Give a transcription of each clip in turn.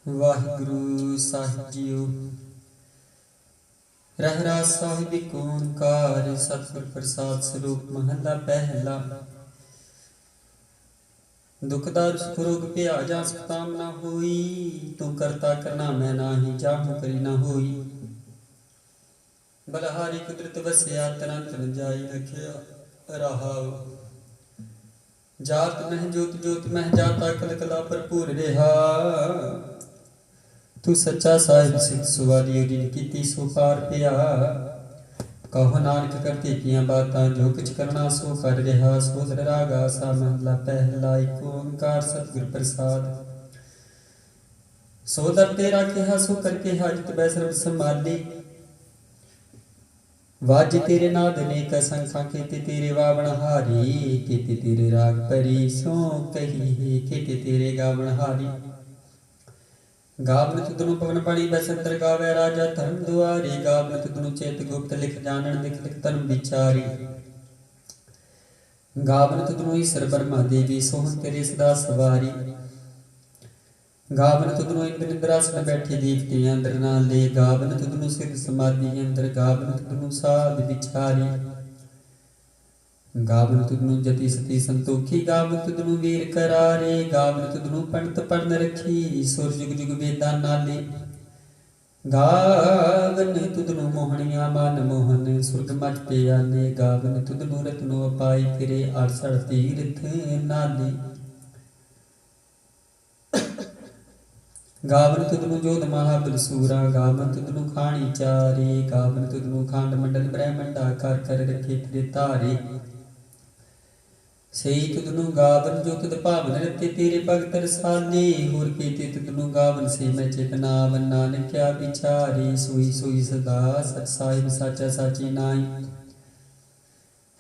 वाहिगुरु साहिब जीओ। रहरास साहिब एक ओंकार सतगुर प्रसाद स्वरूप महला पहला। दुखदार सुख रोग पिया जा सताम न होई, तू करता करना मैं नाही जाहू करी न होई। बलहारी कुदरत वसिया तरन तन जाई रखिया रहाओ। जात मह जोत जोत मह जाता कल कला भरपूर रहा। तू सच्चा साहिब सिद्ध सुवारी उरी कीती सो पार पिया। कहो नानक करते किया बातां जो कुछ करना सो कर रहा। सोदर रागा सा महला पहला एक ओंकार सतगुर प्रसाद। सोदर तेरा किहा सो करके हाजत बैसर संभाली। वाज तेरे नाद नेक संखा केते तेरे वावण हारी। केते तेरे राग परी सो कही केते तेरे गावण हारी। गावन तुदनु पवन पाणी बैसंतर गावे राजा धर्म दुआरी। गावन तुदनु चेत गुप्त लिख जानन लिख लिख धर्म विचारी। गावन तुदनु ईश्वर ब्रह्मा देवी सोहन तेरे सदा सवारी। गावन तुदनु इंद्र निंद्रासन बैठे दीपते अंदर नाले। गावन तुदनु सिद्ध समाधि अंदर। गावन तुदनु साध विचारी। गावन तुदनु जति सती संतोखी। गावन तुदनु वीर करारे। गावन तुदनु पंडित पढ़न रखी सुर जुग जुग वेदा नाले। गावन तुदनु मोहनिया मान मोहन सुरग मच पे आने। गावन तुदनु रत्नो अपाई फिरे 68 तीर्थ नाले। गावन तुदनु जोध महाबल सूरा। गावन तुदनु खाणी चारे। गावन तुदनु खांड मंडल ब्रह्मंडा कर कर रखे तेरे तारे। सही तुदनु गावन जो तुद भावन रते तेरे भगत रसाले। होर केते तुदनु गावन से मैं चेतनावन नानक क्या विचारे। सोई सोई सदा सच साहिब साचा साची नाई।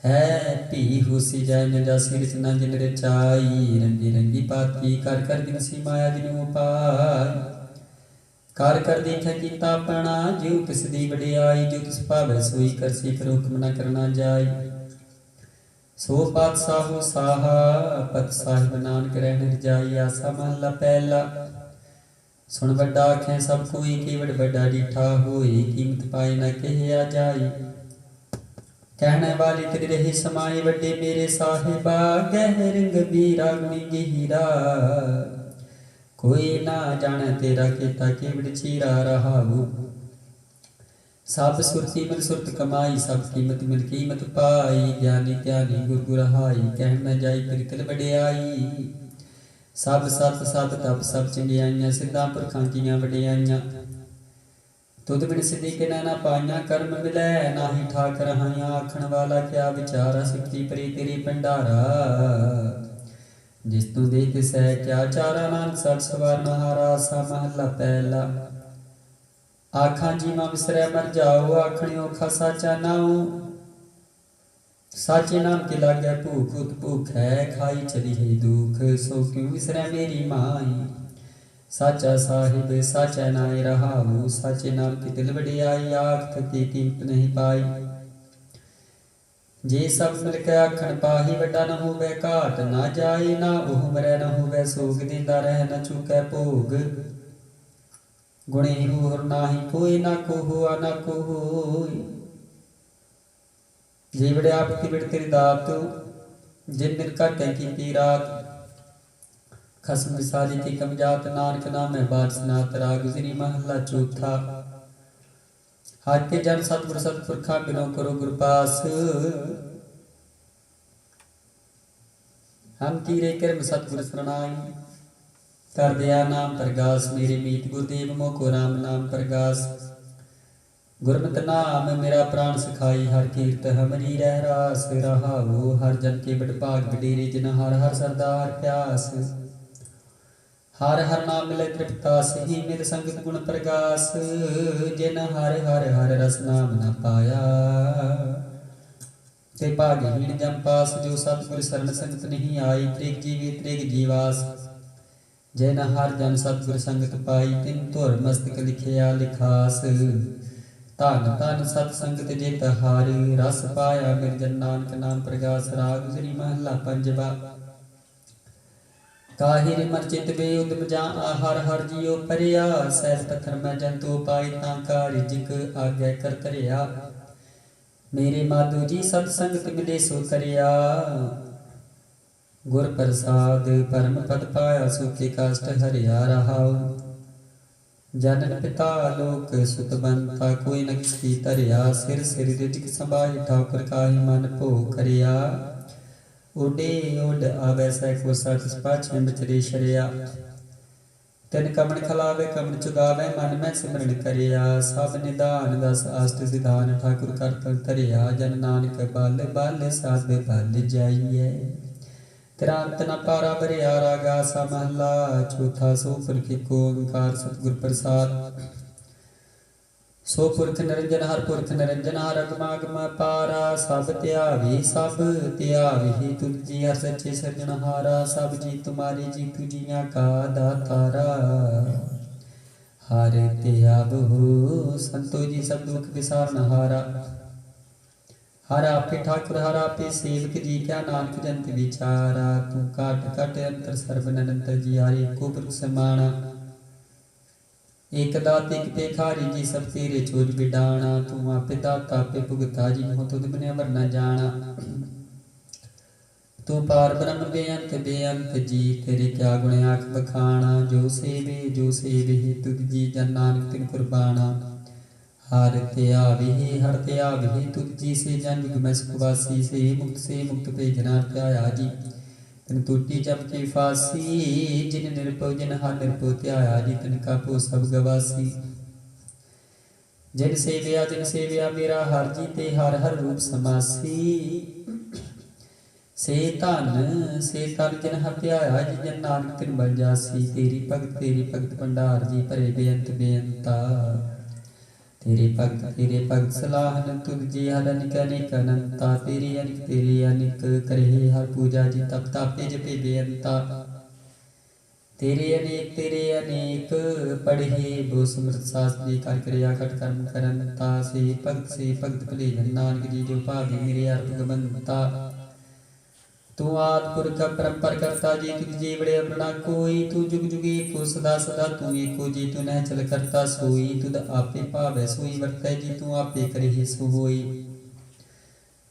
है पी होसी जाय न जासी रचना जिन रचाई। रंगी रंगी पाती कर कर दिन सी माया जिन उपाय। कर कर देखा कीता अपना जो तिस दी वडियाई। जो तिस भावै सोई करसी कर हुक्म न करना जाय। सो पातशाहो साहा पत साहिब नानक रहन जाई। आसा महला पहला। सुन बड़ा आखें सब कोई केवट बड़ा डिठा होए। कीमत पाए न कहिया जाई। कहने वाली तेरे रही समाए वड्डे मेरे साहिबा। गहर गंभीरा गुणी गहीरा। कोई ना जाने तेरा केता केवट चीरा रहाऊ। सब सुरती मिल सुरत कमाई। सब कीमत मिल कीमत पाई। ज्ञानी त्यानी गुर गुरहाई। कह न जाई प्रीतल वडियाई। सब सत सत तप सब चंगियाइयां। सिद्धां पुरखां कीयां वडियाइयां। तुद बिन सिद्धि के नैना पाइया। कर्म मिलै नाही ठाक रहाइया। आखण वाला क्या विचारा। सिखी परी तेरी भंडारा। जिस तू दे तिसै क्या चारा। नानक सठ सवार नहारा। सा महला पहला। आखां जीवा विसरै मर जाओ। आखण औखा साचा नाऊ। साचे नाम के लागै भूख उत भूख है। खाई चली है दुख सो क्यों विसरै मेरी माई। साचा साहिब साचा नाय रहाऊ। साचे नाम की दिल वडियाई। आख थकी कीमत नहीं पाई। जे सब मिल के आखण पाही। वड्डा न होवे घाट ना जाए। ना ओह मरै न होवे सोग। देंदा रह न चूकै भोग। गुणे होर नाही कोई। ना को होआ ना को होई। जे वड़े आप तिवड़ तेरी दात। जिन दिन कर कै कीती रात। खसम विसारी थी कमजात। नानक नामै बार सनात। राग गुजरी महला चौथा। हाथ के जन सतगुर सतपुरखा बिनो करो गुरपास। हम कीरे कर्म सतगुर शरणाई। कर दया नाम प्रगास। मेरे मीत गुरुदेव मोको राम नाम प्रगास। गुरमत नाम मेरा प्राण सखाई। हर कीर्त हमरी रह रास रहाओ। हर जन के बड़ भाग वडेरे। जिन हर हर सरदार प्यास। हर हर नाम मिले तृप्तास। ही मिल संगत गुण प्रगास। जिन हर हर हर रस नाम न पाया। ते भागहीन जम पास। जो सतगुर शरण संगत नहीं आई। त्रिग जीवी त्रिग जीवास। जिन हर जन सतगुर संगत पाई। तिन धुर मस्तक लिखिया लिखास। धन धन सत संगत जित हारी। रस पाया निर्जन नानक नाम प्रगास। राग गुजरी महला पंजवा। काहि रे मन चित बे उदम जा हर हर जियो परिया सहज पत्थर मैं जंतु पाई तांका रिजिक आज्ञा कर तरिया मेरे माधु जी सत्संग मिले सो तरिया गुर प्रसाद परम पद पाया सुखी काष्ट हरिया रहाऊ जनन पिता लोक सुत बनता कोई न किसी तरिया सिर सिर रिजिक संभाई ठाकुर काहि मन भो करिया उडे उड आवे सैको सठ पाछे बिचरे शरिया तिन कमन खलावे कमन चुगावे मन में सिमरन करिया सब निदान दस अष्ट सिधान ठाकुर कर तरिया जन नानक बल बल साध बल जाइए तेरा अंत न पारा बरिया रागा सा महला चौथा सो पुरख को ओंकार सतगुर प्रसाद सो पुरख निरंजन हर पुरख निरंजन हर अगमागम पारा सब त्यावी तुझ जी हर सच्चे सृजनहारा सब जी तुम्हारी जी तुझिया का दातारा हर त्याव हो संतो जी सब दुख विसारण हारा हर आपे ठाकुर हर आपे सेवक जी क्या नानक जंत विचारा तू काट काट अंतर सर्व अनंत जी हरे को पुरख समाना एक दात एक पेखारी जी सब तेरे चोज बिडाना तू आपे दाता पे भुगता जी हो तुद बने अमर न जाना तू पार ब्रह्म बेअंत जी तेरे क्या गुण आख बखाना जो सेवे तुद जी जन नानक तिन कुर्बाना हर त्यावे तुद जी से जन युग में सुखवासी से मुक्त पे जना त्याया जी तिन टूटी जब की फांसी जिन निरपो जिन हर निरपो त्याया जी तिन का पो सब गवासी जिन सेविया मेरा हर जी ते हर हर रूप समासी से तन जिन हर त्याया जी जन नानक तिन बन जासी तेरी भगत भंडार जी भरे बेअंता तेरे भगत सलाहन तुझ जी हर अनिक अनंता तेरे अनिक करे हर पूजा जी तप तापे जपे बेअंता तेरे अनेक पढ़े बो समृत शास्त्री कर क्रिया कट कर्म करनता से भगत भले जन नानक जी जो भागे मेरे अर्थ गमनता तू आद पुरख परंपर करता जी तुझ जी बड़े अपना कोई तू जुग जुगे को सदा तू एको जी तू नह चल करता सोई तुद आपे पावे सोई वर्तै जी तू आपे करे सो होई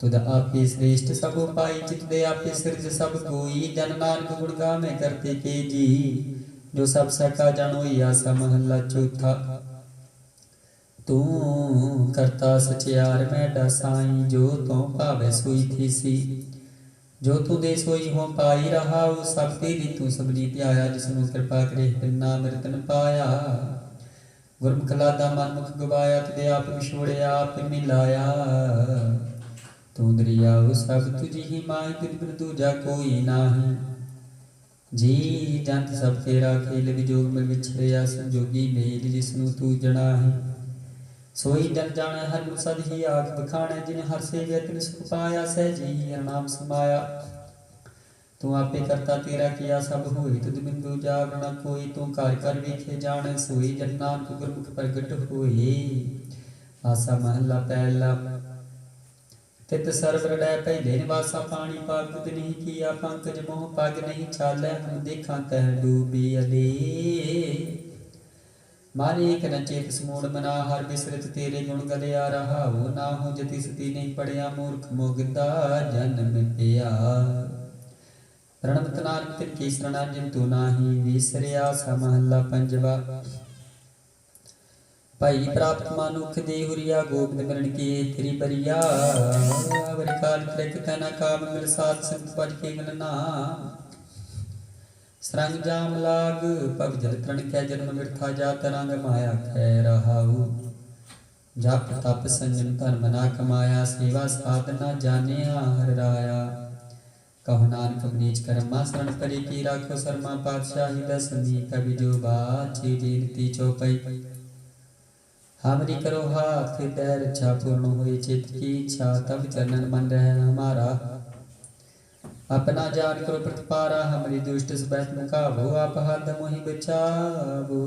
तुद आपे श्रेष्ठ सब पाई चित दे आपे सिरज सब कोई जन नानक गुण गावे करते के जी जो सब सका जानो आसा महला चौथा तू करता सचियार में डसाई जो तो पावे सोई थी जो तू दे सोई हो पाई रहा वो सब तेरी तू सबनी त्याया जिसनु कृपा करे नाम रतन पाया गुरमुख लादा मन मुख गवाया तुझे आप विछोड़े आप मिलाया तू दरियाओ सब तुझी ही माही तुझ बिन दूजा कोई नाही जी जंत सब तेरा खेल विजोग में विछड़िया संजोगी मेल जिसनु तू जना है सोई जन जाने हर सद ही आख बखाने जिन हर सेवे तिन सुख पाया सहजी नाम समाया तू आपे करता तेरा किया सब होई तुझ बिंदु जावरण कोई तू कर वेखे जाने सोई जन नानक गुरमुख प्रगट होए आसा महला पहला तित सर्व रड़ै पहले निवासा पानी पाग तुद नहीं किया पंकज मोह पग नहीं चालै हम देखा तह डूबी अले मारे एक न चेत समूढ़ मना हर बिसरत तेरे गुण गलिया रहा हो ना हो जति सती नहीं पड़िया मूर्ख मोगदा जन्म पिया प्रणमत नानक तिन की शरणा जिन तू नाही विसरिया सा महला पंजवा भाई प्राप्त मानुख देहुरिया गोबिंद मरण की तेरी बरिया अवर काल त्रिक तना काम मिल साथ संत पद के गणना सरंग जाम लाग पग जल तरण कै जन्म मिर्था जात रंग माया कै रहाऊ जप तप संयम धर्म ना कमाया सेवा साधना जाने हर राया कहो नानक नीच कर्मा शरण परि की राखो शर्मा पातशाही दसमी कवि जो बाची जीनती चौपई हमरी करो हाथ दैर इच्छा पूर्ण हुई चित्त की इच्छा तब चरणन मन रहे हमारा अपना जान करो प्रतिपारा हमारी दुष्ट सबैत मुकाबो आप हाथ मोहि बचाबो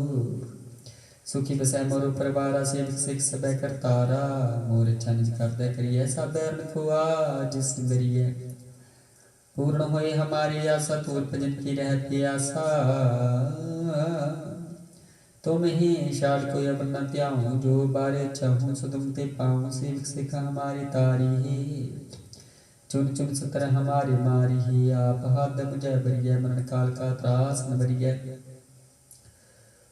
सुखी बसै मोर परिवारा सेवक सिख सबै करतारा मोर इच्छा निज कर दे करिए सब बैर खुआ जिस बरिए पूर्ण होए हमारी आशा, तोर भजन की रह प्यासा। तुम ही शाल को अब न त्याऊं, जो बारे चाहूं सो तुम ते पाऊं। सेवक सिख हमारी तारी ही, चुन चुन सतर हमारे मारी ही। आप हाथ मुझे बरिया, मरण काल का त्रास न बरिया।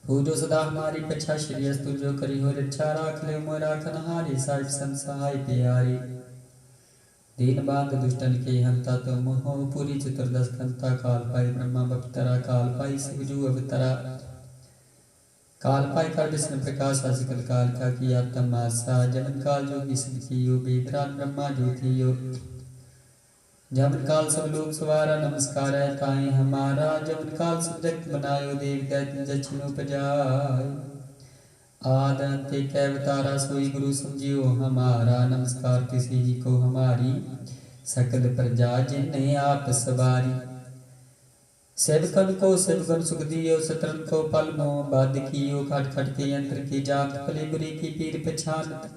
हो जो सदा हमारी पछा, श्री अस्तु जो करी हो रक्षा। राख ले मोह राखन हारी, साहिब संसहाय प्यारी। दीन बांध दुष्टन के हंता, तुम हो पूरी चतुर्दश कंता। काल पाई ब्रह्मा बपतरा, काल पाई शिव जू अवतरा। काल पाई कर विष्णु प्रकाश, सकल काल का किया तमाशा। जमन काल जोगी सिद्ध कियो, वेदराज ब्रह्मा ज्योतियो। जमन काल सब लोग सवारा, नमस्कार है ताहि हमारा। जमन काल सब जगत बनायो, देव दैत्य जछिनु उपजाय। आद अंत एक अवतारा, सोई गुरु समझियो हमारा। नमस्कार किसी ही को हमारी, सकल प्रजा जिन्हें आप सवारी। सेवकन को सेवकन सुख दियो, सतरन को पल मोह बाध कियो। खट खट के यंत्र की जात, फले बुरी की पीर पछानत।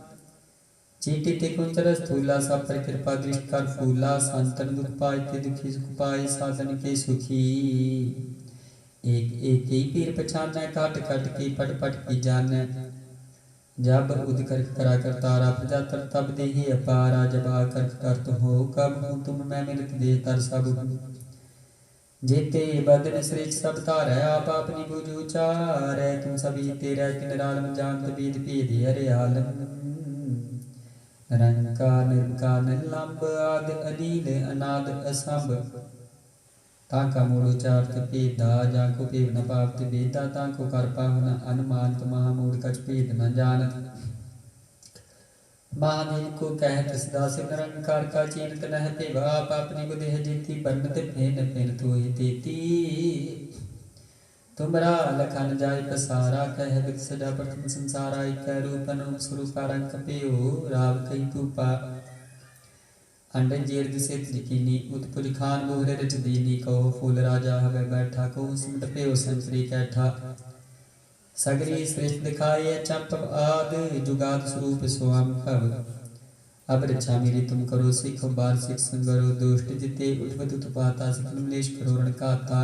चीटी ते कुंचर स्थूला, सा पर कृपा दृष्टि कर फूला। संतन दुख पाए ते दुखी, सुख पाए साधन के सुखी। एक एक ही पीर पछान, काट काट के पट पट की जान। जब उद कर करा कर तारा, प्रजा तर तब दे अपारा। जब आकर करत हो, कब हूँ तुम मैं मिलत दे तर सब हूँ। जेते बदन श्रेष्ठ सब तारै, आप अपनी बुझ उचारै। तुम सभी तेरा किनरालम, जानत वेद भेद हरे आलम। निरंकार निर्विकार निर्लंब, आदि अनील अनाद असंभ। ताका मूल उचारत भेदा, जाको भेद न पावत वेदा। ताको कर पावन अनुमानत, महामूढ़ कछ भेद न जानत। महादेव को कहत सदा शिव, निरंकार का चीरत नह पेवा। आप अपनी बुद्धि जेती, बरनत फेन फेन तोहि तेती। तुमरा लखन जाय पसारा, कह बिद सजा प्रथम संसारा। एक रूप अनूप स्वरूप रंग पेयो, राव कई तूपा। अंडन जेर दिसे त्रिकीनी, उत्पुज खान बोहरे रच दीनी। कहो फूल राजा हवे बैठा, कहो सिमट पेयो संतरी कैठा। सगरी श्रेष्ठ दिखाए चंपव आद, जुगात स्वरूप स्वाम्भव। अब रक्षा मेरी तुम करो, सिख बार सिख संगरो। दुष्ट जिते उठवत उत्पाता, सिख मलेश करो रण काता।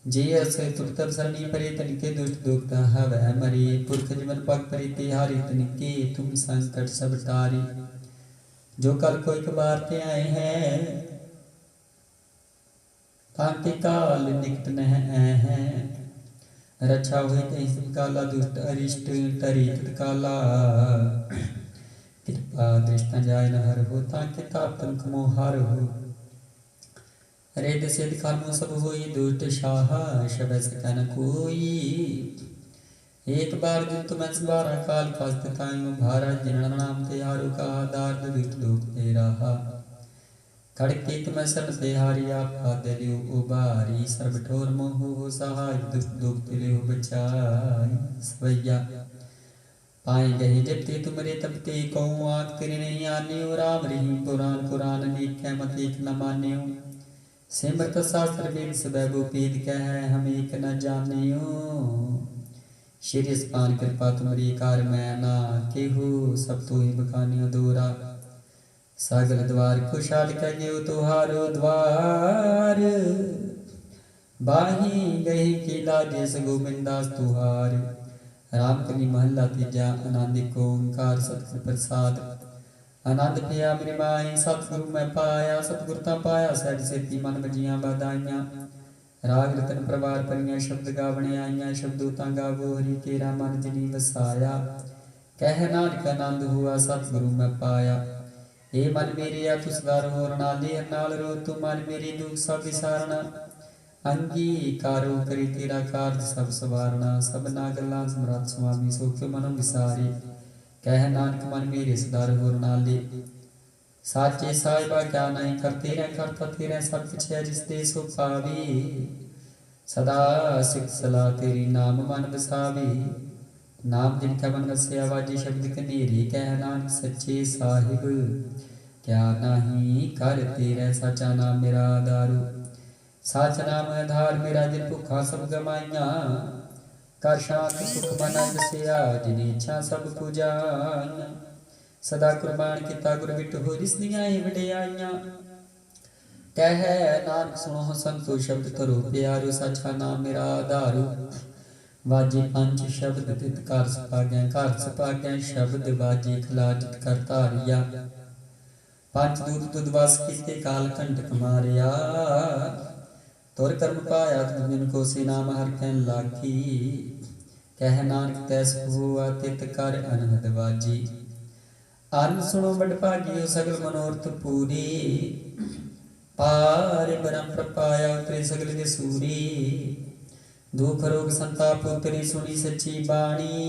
जे अस तुरतब सरणी परे, तनिके दुष्ट दुखता हवै मरे। पुरख जीवन पग परि तिहारी, तनिके तुम संकट सब टारी। जो कल को एक बार ते आए हैं, तांके काल निकट नह आए हैं। रक्षा हुई कहीं सब काला, दुष्ट अरिष्ट टरी तत्काला। कृपा दृष्टा जाय न हर हो, तांके ताप तनक मोहार हो। रेद सिद्ध कर्मों सब होई, दुष्ट शाह शबै सकै न कोई। एक बार दिन तुम बारा, काल कास्त ताइयों भारा। जिन नाम तिहारो कहा, दार्द दुष्ट लोक ते राहा। खड़के तुम शरण तिहारी, आपा दिलियो उबारी। सर्व ठोर मोह हो सहाय, दुष्ट लोक दिलियो बचाई। सवैया पाए गए जब ते तुमरे, तब ते कहूँ आंख तेरे नहीं आनियो। राम रही पुराण पुराण, लेख मत एक न मानियो। सिमरत शास्त्र वेद सब भेद, कह हम एक न जानियो। श्री स्पान कृपा तुमरी कार, मैं ना केहू सब तो ही बखानियो दोरा। सागल द्वार खुशाल कहियो तुहारो द्वार। बाही गही की लाजे से गोविंदास तुहार। राम कली महला तीजा, आनंद ओंकार सतगुर प्रसाद। आनंद पिया मेरी माई, सतगुरु मैं पाया। सतगुर ता पाया सैज सेती, मन बजियां बधाइयां। राग रतन प्रवार परियां, शब्द गावने आईयां। शब्दों ता गावो हरि, तेरा मन जिनी वसाया। कह नानक आनंद हुआ, सतगुरु मैं पाया। ए मन मेरे आ तु सदा रहो, रणाले नाल रो। तू मन मेरी दुख सब विसारना। अंगीकारो करी तेरा कारज सब सवारना। सबना गल्लां समरथ सुआमी, सो क्यों मनो विसारी। कह नानक मन मेरे सदा रहो रणाले। साचे साहिबा क्या नहीं करते रह, करता तेरा सब कुछ है जिस दे सो पावे। सदा सिख सलाह तेरी, नाम मन बसावे। नाम जिनका मन बसिया, वाजे शब्द कनेरे। कह नानक सच्चे साहिब, क्या नहीं कर तेरा। साचा नाम मेरा आधारू, साच नाम आधार मेरा। दिल भुखा सब गमाइया, कर शांत सुख मन बसिया। जिनी इच्छा सब पुजाइया। सदा कुर्बान किता गुर बिट हो, रिसदियां ही वडियाइयां। कह नानक सुनो संतो शब्द करो प्यारो सचा नाम मेरा आधारो वाजे पंच शब्द तित कर सपागै शब्द वाजे खलाजित कर धारिया पंच दूत तुद वास कीते काल कंटक मारिया तुर कर्म पाया तुम को से नाम हर कहन लागी कह नानक तैस हुआ तित कर अनहद वाजी अन सुनो बड़ भागियो सगल मनोरथ पूरी पार ब्रह्म प्रपाया उतरे सगल के सूरी दुख रोग संताप उतरी सुनी सच्ची बाणी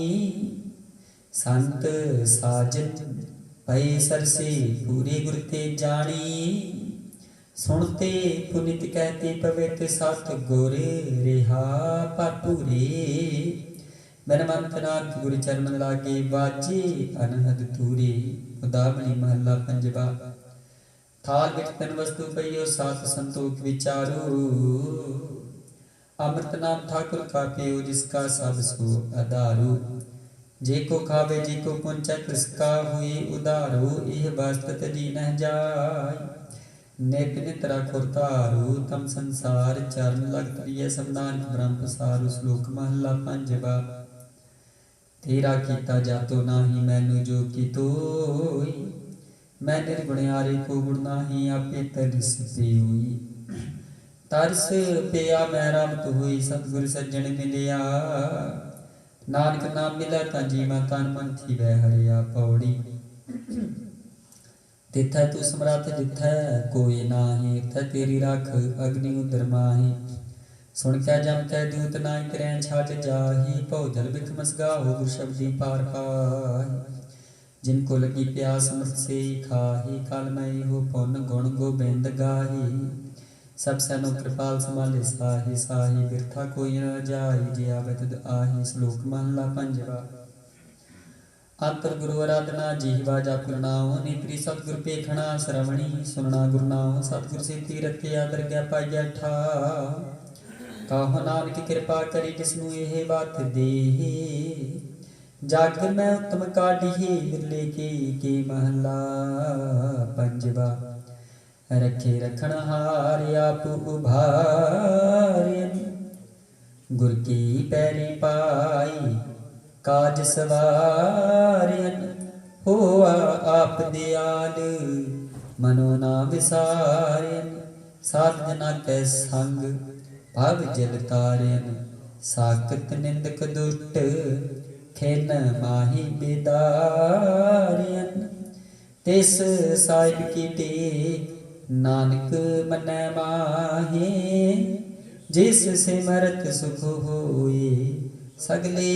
संत साजन भय सरसे पूरे गुर ते जानी सुनते पुनित कहते पवित्र सत गुर रिहा पाटूरे बिन मंत नाथ गुर चरण लागे बाजे अनहद तूरे उदावली महला पंजवा थाल विच तन वस्तु पइयो सात संतोख विचारो अमृत नाम ठाकुर का पियो जिसका सब सो आधारो जे को खावे जी को पुंचा तिसका हुए उदारो यह वास्तत जी न जाय नित नित राखुर तारो तम संसार चरण लग प्रिय समनान ब्रह्म पसारो श्लोक महला पंजवा तेरा कीता जातो नाही मैनू जो की तोई मैं निर्गुणियारे को गुण नाही आपे तरस पे हुई तरस पिया मैं रामत हुई सतगुर सज्जन मिलिया नानक नाम मिला ता जीवा तन मन थी वह हरिया पौड़ी तिथै तू समरथ जिथै कोई नाही थे तेरी रख अग्नि उदर माही सुन कै जम कै दूत नाई करे छाड़ जाही भौ जल बिख मसगा हो गुर शब्दी पार पाही जिनको लगी प्यास अमृत से खाही काल मई हो पुन गुण गोबिंद गाही सब सैनो कृपाल संभाले साही साही बिरथा कोई न जाई जे आवे तद आही श्लोक महला पंजवा अंतर गुरु आराधना जीवा जाप नाम नेत्री सतगुर पेखना श्रवणी सुनना गुरु नाम सतगुर से तीरथ के आदर गया पाइया ठा कहो नानक कृपा करी जिसनु यह बात दे जग में उत्तम काढ़ी बिरले के महला पंजवा रखे रखण हार आप उभारियन गुर की पैरी पाई काज सवारियन होआ आप दयाल मनो ना विसारियन साध जना कै संग भव जल तारियन साकत निंदक दुष्ट खेन माही बेदारियन तिस साहिब की टेक नानक मन माहे जिस सिमरत सुख होए सगले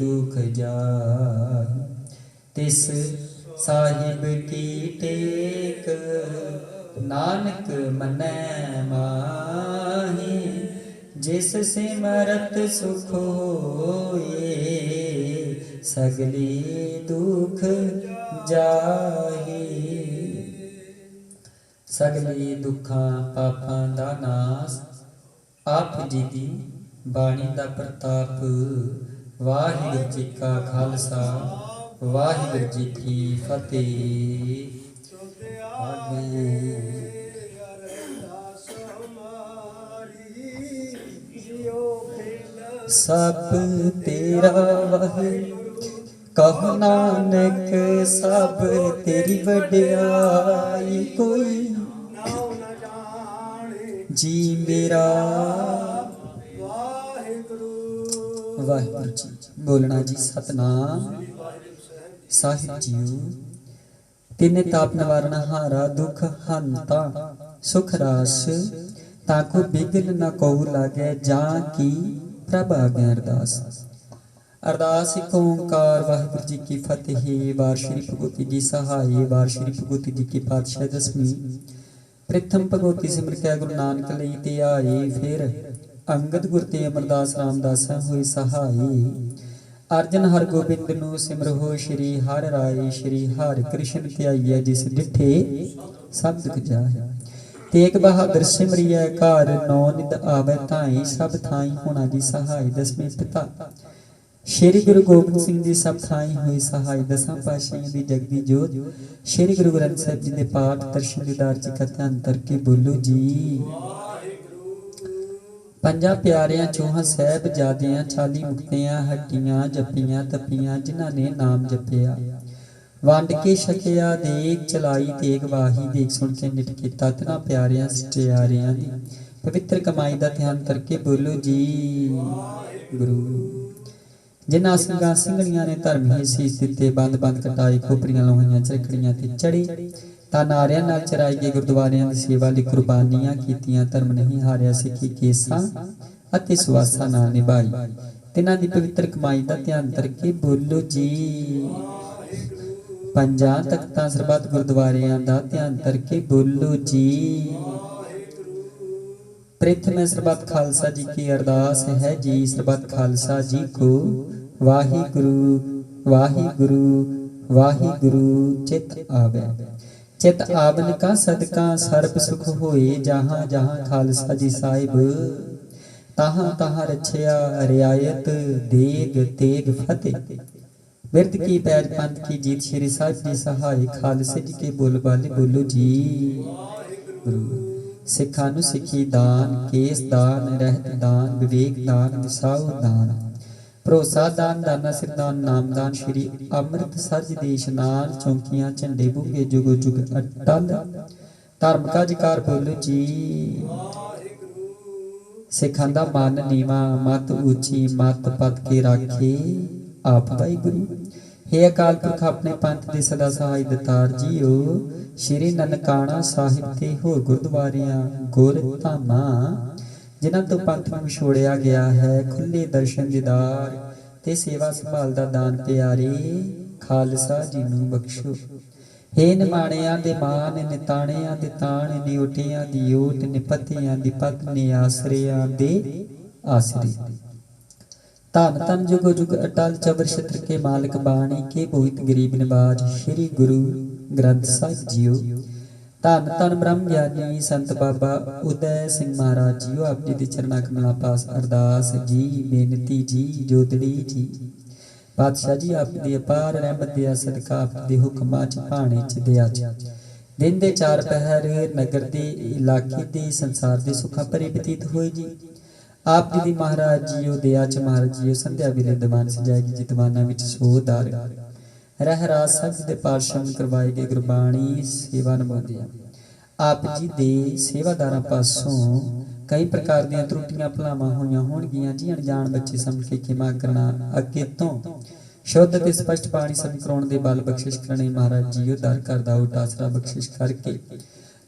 दुख जाहि तिस साहिब की टेक नानक मन माहे जिस सिमरत सुख होए सगले दुख जाहे सगले दुखां पापां दा नास आप जी दी बाणी दा प्रताप वाहिगुरू जी का खालसा वाहिगुरू जी की फतेह। सब तेरा वाहे कहो नानक सब तेरी वड्याई कोई जी मेरा वाहिगुरू जी। बोलना जी सतनाम साहिब जीओ। तिन ताप निवारण हारा दुख हंता सुख रास ताको बिगन न कऊ लागे जा की प्रभ आज्ञा अरदास। अरदास एक ओंकार वाहिगुरू जी की फतेह। वार श्री भगवती जी सहाय। वार श्री भगवती जी की पातशाह दसवीं। प्रथम भगवती सिमर कै गुरु नानक लई ते आए। फिर अंगद गुर ते अमरदास रामदास होए सहाय। अर्जन हर गोबिंद नु सिमरहो श्री हर राय। श्री हर कृष्ण ध्याइयै जिस डिठे सब दुख जाहे। तेग बहादुर सिमरियै घर नौ निद आवे ताई। सब थाई होना जी सहाय। दसवें पिता श्री गुरु गोबिंद सिंह जी सब थाई हुई सहाय दसां पातशाहियों दी जगदी जोत। श्री गुरु ग्रंथ साहिब जी दे पाठ दर्शन दीदार जी का ध्यान करके बोलो जी। पंजा प्यारियां चौहां साहिबजादियां 40 मुक्तियां हट्टियां जपियां तपियां जिन्हां ने नाम जपिया वंड के छकिया देख चलाई तेग वाही देख सुन के निट किता तिन्हां प्यारियां सटियारियां दी पवित्र कमाई का ध्यान करके बोलो जी। गुरु जिन्हां ਸਿੰਘਾਂ ਸਿੰਘਣੀਆਂ ने धर्म ही सीस दिते बंद बंद कटाई खोपड़ियां लोहियां चरखड़ियां ते चढ़े ਤਾਂ ਨਾਰਿਆਂ ਨਾਲ ਚਰਾਈ ਗਏ ਗੁਰਦੁਆਰਿਆਂ ਦੀ ਸੇਵਾ ਲਈ ਕੁਰਬਾਨੀਆਂ ਕੀਤੀਆਂ ਧਰਮ ਨਹੀਂ ਹਾਰਿਆ ਸਿੱਖੀ ਕੇਸਾਂ ਅਤੇ ਸੁਆਸਾਂ ਨਾਲ ਨਿਭਾਈ ਤਿਨਾਂ ਦੀ ਪਵਿੱਤਰ ਕਮਾਈ ਦਾ ਧਿਆਨ ਕਰਕੇ ਬੋਲੋ ਜੀ। ਪੰਜਾਂ ਤਖਤਾਂ ਸਰਬੱਤ ਗੁਰਦੁਆਰਿਆਂ ਦਾ ਧਿਆਨ ਕਰਕੇ ਬੋਲੋ ਜੀ। प्रथम सरबत खालसा जी की अरदास है जी सरबत खालसा जी को वाहिगुरु वाहिगुरु वाहिगुरु चित आवे चित आवन का सदका सर्ब सुख होए जहाँ जहाँ खालसा जी साहिब तहाँ तहाँ रछया रियायत देग तेग फतेह विरद की पैज पंथ की जीत श्री साहिब जी सहाय खालसे जी के बोल बाले बोलो जी। गुरु सिखा नूं सिखी दान केस दान रहत दान विवेक दान विसाऊ दान भरोसा दान दाना सिर दान नाम दान श्री अमृतसर जी दे इशनान चौंकियां झंडे बूंगे जुगो जुग अटल धर्म का जकार बोलो जी। सिखां दा मन नीवा मत ऊंची मत पद के राखे आप वाहिगुरू। हे अकाल पुरख अपने पंथ दे सदा सहाय दतार जीओ श्री ननकाना साहिब ते होर गुरुद्वारियां गुर धामां जिन्हां तो पंथ नूं विछोड़िया गया है खुले दर्शन दीदार ते सेवा संभाल दा दान प्यारे खालसा जी नूं बख्शो। हे निमाणियां दे मान निताणियां दे ताण निओटियां दी ओट निपतियां दी पत ने आसरियां दे आसरे धन धन जुगो जुग अटल चबर छत्र के मालिक बाणी के बोहित गरीब निवाज श्री गुरु ग्रंथ साहिब जीओ। धन धन ब्रह्म ज्ञानी संत बाबा उदय सिंह महाराज जीओ आप जी दे चरना कमलां पास अरदास जी बेनती जी जोतड़ी जी। पातशाह जी आप दी अपार रहमत दे सदका आप दे हुक्मां च भाणे च दया च दिन दे चार पहर नगर दे इलाके दे संसार दे सुखां भरे बतीत होए जी। आप जी दी महाराज जीओ दया च महाराज जीओ संध्या वेले दीवान सजाएगी जितवाना विच सोदार रह राज साहिब दे पाठशान करवाए गए गुरबाणी सेवा निभाउंदे आप जी दे सेवादारां पासों कई प्रकार दीयां त्रुटियां भुलावां होईयां होणगीयां जी अणजाण बच्चे समझ के खिमा करना अगे तो शुद्ध ते स्पष्ट पाणी समझ कराउण दे बल बख्शिश करनी महाराज जीओ दर करदा उट आसरा बख्शिश करके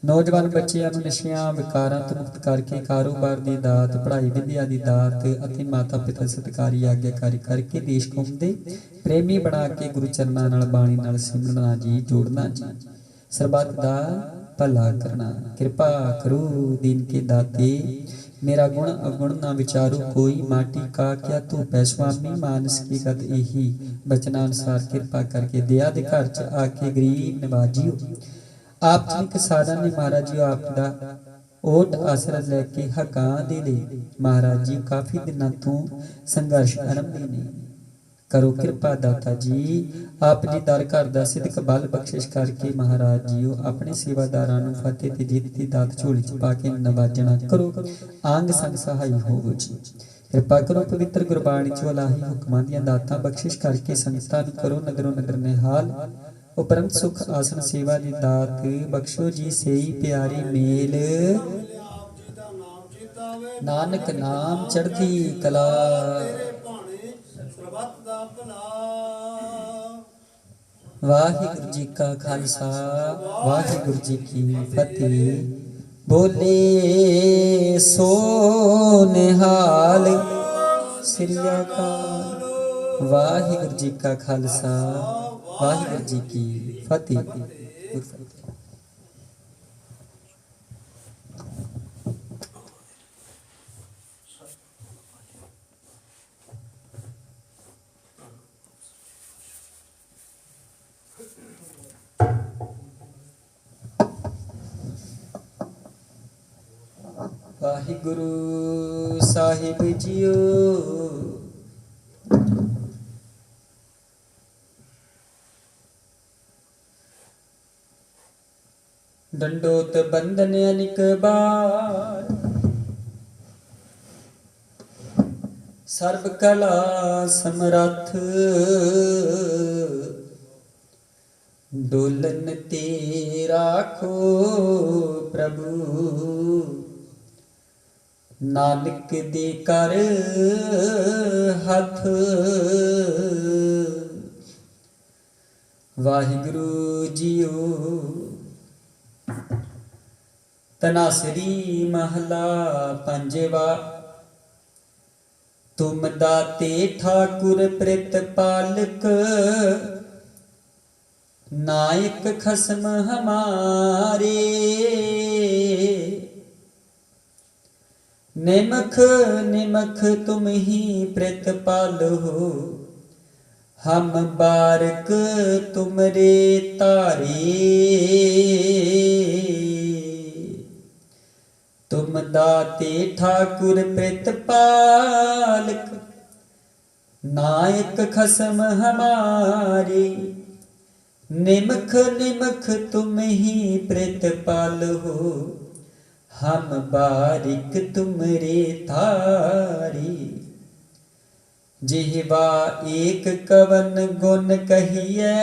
नौजवान बच्चियां नूं नशियां विकारां तो मुक्त करके कारोबार दी दात पढ़ाई विद्या दी दात अते माता पिता सत्कारी आग्याकारी करके देश कौम दे प्रेमी बना के गुरु चरनां नाल बाणी नाल सिमरना जी जोड़ना जी सरबत दा भला करना कृपा करो दीन के दाते मेरा गुण अवगुण ना विचारो कोई माटी का क्या तू पै स्वामी मानस की गत यही बचनानुसार कृपा करके दया दे घर च आके गरीब नवाजियो। आप जी किसानां ने महाराज जी आप दा ओट आसरा लैके हकां दे लई महाराज जी काफ़ी दिनां तो संघर्ष आरंभ ने करो कृपा दाता जी। आप जी दर घर दा सिदक बल बख्शिश करके महाराज जीओ अपने सेवादारां नूं फतेह ते जीत दी दात झोली च पा के नवाजना करो आंग संग सहाय होवो जी। कृपा करो पवित्र गुरबाणी च लाही हुक्मां दीयां दातां बख्शिश करके संगतां नूं करो नगरों नगर निहाल उपरंत सुख आसन सेवा दी दात बख्शो जी सेई प्यारी मेल नानक नाम चढ़दी कला। वाहिगुरु जी का खालसा वाहिगुरु जी की फतेह बोले सो निहाल श्री अकाल। वाहिगुरु जी का खालसा वाहिगुरु जी की फतेह। वाहिगुरु साहिब जियो दंडोत बंधन अनिक बार, सर्व कला समरथ, डोलन ते राखो प्रभु, नानक दे कर हथ। वाहिगुरु जीओ। तनासरी महला पंजवा। तुम दाते ठाकुर प्रतिपालक, नायक खसम हमारे। निमख निमख तुम ही प्रतिपालो, हम बारक तुमरे तारे। तुम दाते ठाकुर प्रतिपालक, नायक खसम हमारे। निमख निमख तुम ही प्रतिपालो, हम बारिक तुमरे थारे। जिह्वा एक कवन गुण कहिए,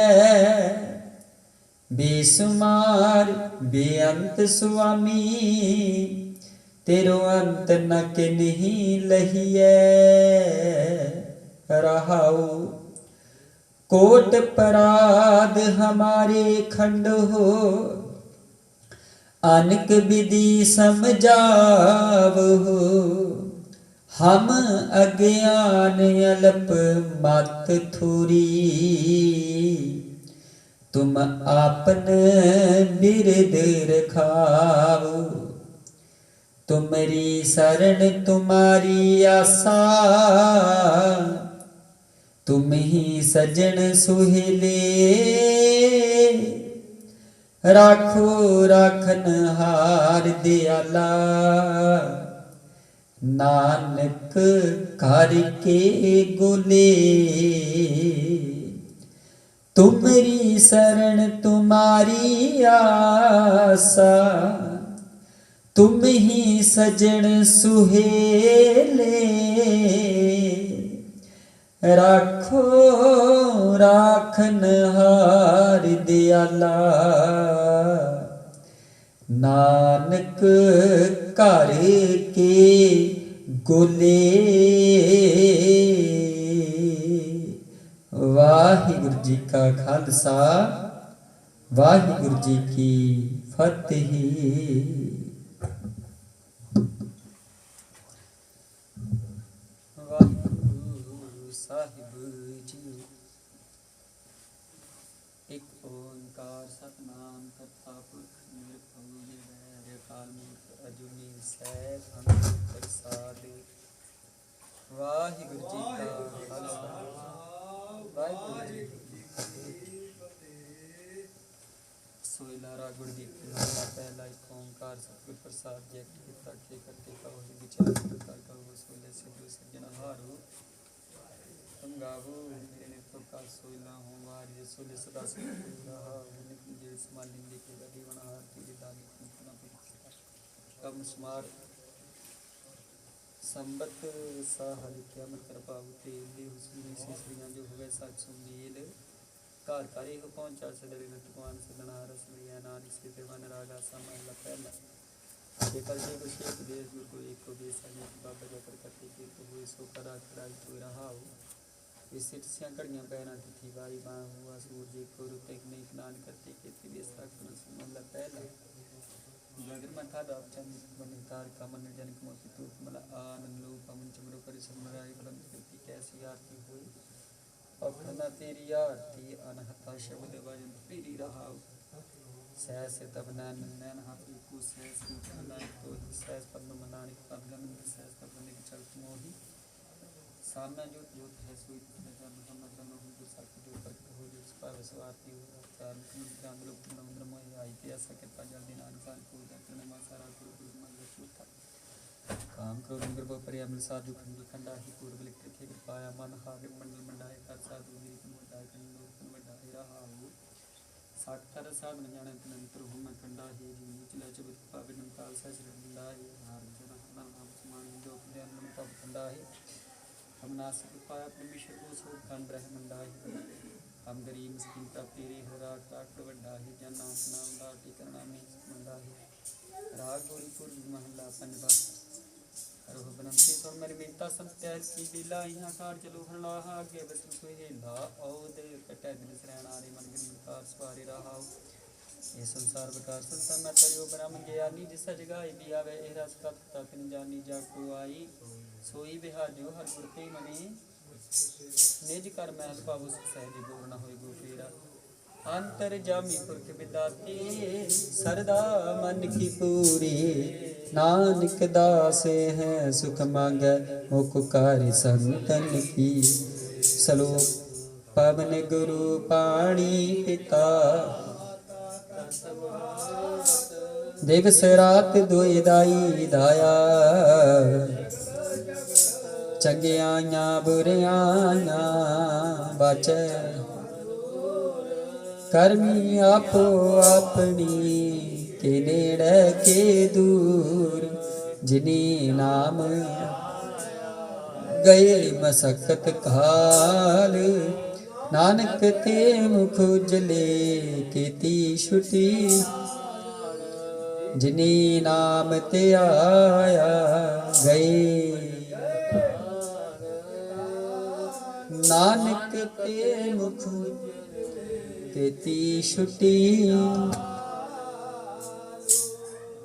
बेसुमार बेअंत स्वामी। तेरो अंत न किन्ही लहिए, रहाओ कोट पराध हमारे खंड हो। अनक विधि समझाव हो, हम अज्ञान अल्प मत थोरी। तुम आपन बिरद रखाओ, तुमरी शरण तुम्हारी आसा। तुम ही सजन सुहेले, राखो राखन हार दयाला। नानक करके गोले, तुमरी शरण तुम्हारी आसा। तुम ही सजन सुहेले, राखो राखन हार दयाला। नानक कर के गोले। वाहिगुरु जी का खालसा, वाहिगुरु जी की फतेह। वाहिगुरु साहिब जी। एक ओंकार सतनाम करता पुरख निरभउ निर्वैर अकाल मूर्त अजूनी सैभ प्रसाद। वाहिगुरु जी का खालसा, वाहिगुरु जी की फतेह। सोइला राग गुरदीप नाला पहला एक ओंकार सतगुर प्रसाद जय किता के करते कहो विचार करता कहो सोइले सिद्धू सज्जनहारो। तुम गावो मेरे नेत्रों का सोइला हूँ वारी सोले सदा से रहा नित्य जे समालिंग के गदी वनहार तेरे दानी कुंतना प्रतिष्ठा कम स्मार संबत साहल क्या मत कृपा उते ले हुस्न से श्रीयां जो हुए साच सुमेल। कार करे हो पहुंचा सदरे नतवान सदना रस लिया नानक से देवन रागा समय पहला। बेकल जे को शेख देश गुरु को एक को बेसा ने बाबा जकर करते के तो हुए सो करा खड़ाई तो रहा हो। विशिष्ट घड़ियाँ पैना तिथि बारी बाँ हुआ सूर्य को रुते नहीं स्नान करते के तिवेसा खन सुमला पहला। गगर मथा दाप चंद बनितार कमन जनक मोति तूत मला आनंद लो पवन चमरो कर समराय बुलंद करती कैसी आरती हुई। और खना तेरी आरती अनहता शब्द भजन तेरी रहा। सहस तब नैन नैन हाथी को सहस नायक तो सहस पद्म नानक पद्म सहस पद्म चल मोही। सामना जो जोत है सोई मोहम्मद जो साथ जो प्रकट हो जो उसका विश्वासी हो चार मुद्रा लोक नंद्र मोहि आई ऐसा कृपा जल दिन इंसान को जाकर नमा सारा गुरु मन रसूता काम क्रोध निग्रह परियम साधु खंड खंडा ही पूर्व लिख के कृपाया मन हारे मंडल मंडाए का साधु मेरी कमोदाय कंडो कमोदाय रहा हो। ਸਾਖਰ ਸਾਧਨ ਜਾਣੇ ਤਨੰਤਰ ਹੋ ਮੈਂ ਕੰਡਾ ਹੀ ਜੀ ਚਲੇ ਚਬਤ ਪਾਵੇ ਨਮਤਾਲ ਸਹਿ ਰੰਦਾ ਹੀ ਹਾਰ ਜਨ ਹਮਨ ਨਾਮ ਸਮਾਨ ਜੋ ਪਿਆਨ ਨਮ ਤਬ ਕੰਡਾ ਹੀ हम नासिक पाया परमेश्वर को सो कान ब्रह्मंडा ही हम गरीब मिस्किन का तेरे हरा टाट वड्डा ही जन नाम नाम दा टिकरना में मंदा ही राग गोरीपुर महला पंजवा रोह बनंती स्वर मेरी बेटा संत्यार की बिला यहाँ कार चलो हरला आगे बस सुहेला औद कटै दिन सरैना रे मन गिर कार सवारी रहा ये संसार विकार संसार में तरियो ब्रह्म ज्ञानी जिस जगाई भी आवे ए रस तक न जानी जाको आई सोई बिहारियो हर गुरते मने निज कर महल पावो सहज बोर न होय गो फेरा अंतर जामी पुरख विदाते सरदा मन की पूरी नानक दास है सुख मांगे मुख कार्य संतन की सलोक पवन गुरु पाणी पिता दिवस रात दुई दाई दाया चंगियां बुरियां बाचे करमी आपो अपनी के नेड़े के दूर जिनी नाम गए मसकत काल नानक ते मुख उजले केती छुटी जिनी नाम ते आया गए नानक ते मुख तेती छुटी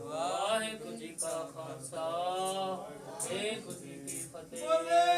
वाहिगुरु जी का खालसा वाहिगुरु जी की फतेह।